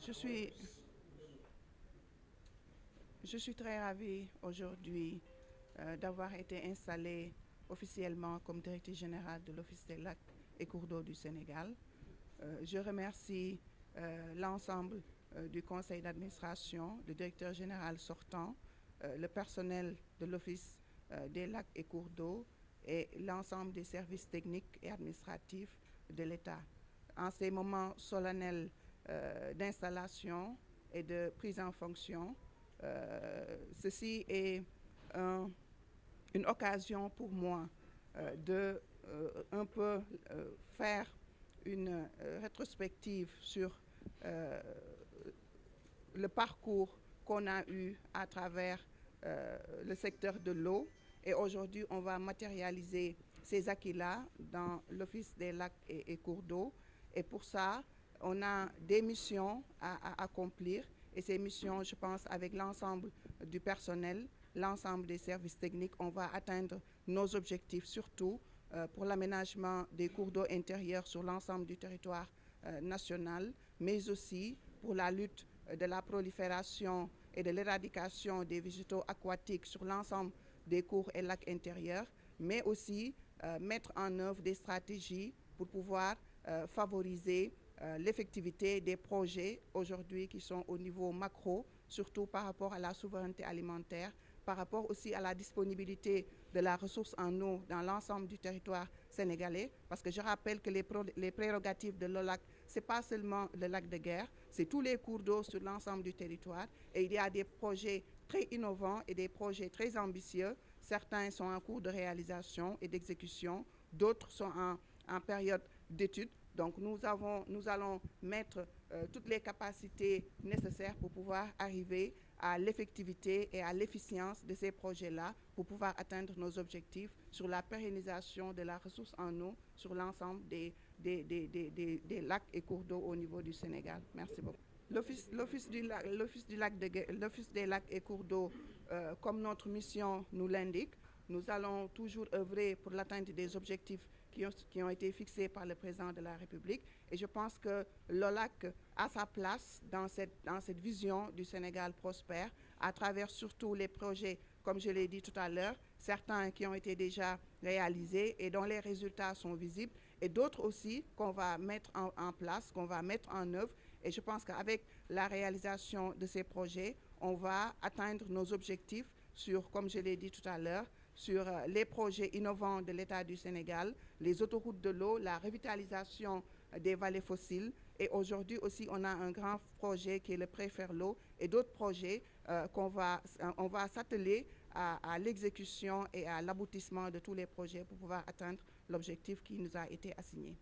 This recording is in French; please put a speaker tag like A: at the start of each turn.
A: Je suis, je suis très ravie aujourd'hui d'avoir été installée officiellement comme directrice générale de l'Office des lacs et cours d'eau du Sénégal. Je remercie l'ensemble du conseil d'administration, le directeur général sortant, le personnel de l'Office des lacs et cours d'eau et l'ensemble des services techniques et administratifs de l'État. En ces moments solennels d'installation et de prise en fonction, ceci est une occasion pour moi de un peu faire une rétrospective sur le parcours qu'on a eu à travers le secteur de l'eau. Et aujourd'hui, on va matérialiser ces acquis-là dans l'Office des lacs et cours d'eau. Et pour ça, on a des missions à accomplir. Et ces missions, je pense, avec l'ensemble du personnel, l'ensemble des services techniques, on va atteindre nos objectifs, surtout pour l'aménagement des cours d'eau intérieurs sur l'ensemble du territoire national, mais aussi pour la lutte de la prolifération et de l'éradication des végétaux aquatiques sur l'ensemble des cours et lacs intérieurs, mais aussi mettre en œuvre des stratégies pour pouvoir favoriser l'effectivité des projets aujourd'hui qui sont au niveau macro, surtout par rapport à la souveraineté alimentaire, par rapport aussi à la disponibilité de la ressource en eau dans l'ensemble du territoire sénégalais, parce que je rappelle que les prérogatives de l'OLAC, ce n'est pas seulement le lac de Guerre, c'est tous les cours d'eau sur l'ensemble du territoire, et il y a des projets très innovants et des projets très ambitieux. Certains sont en cours de réalisation et d'exécution, d'autres sont en période d'étude. Donc nous allons mettre toutes les capacités nécessaires pour pouvoir arriver à l'effectivité et à l'efficience de ces projets-là pour pouvoir atteindre nos objectifs sur la pérennisation de la ressource en eau sur l'ensemble des lacs et cours d'eau au niveau du Sénégal. Merci beaucoup. L'Office des lacs et cours d'eau, comme notre mission nous l'indique, nous allons toujours œuvrer pour l'atteinte des objectifs qui ont été fixés par le président de la République. Et je pense que l'OLAC a sa place dans cette vision du Sénégal prospère, à travers surtout les projets, comme je l'ai dit tout à l'heure, certains qui ont été déjà réalisés et dont les résultats sont visibles, et d'autres aussi qu'on va mettre en place, qu'on va mettre en œuvre. Et je pense qu'avec la réalisation de ces projets, on va atteindre nos objectifs sur, comme je l'ai dit tout à l'heure, sur les projets innovants de l'État du Sénégal, les autoroutes de l'eau, la revitalisation des vallées fossiles. Et aujourd'hui aussi, on a un grand projet qui est le Préferlo et d'autres projets on va s'atteler à l'exécution et à l'aboutissement de tous les projets pour pouvoir atteindre l'objectif qui nous a été assigné.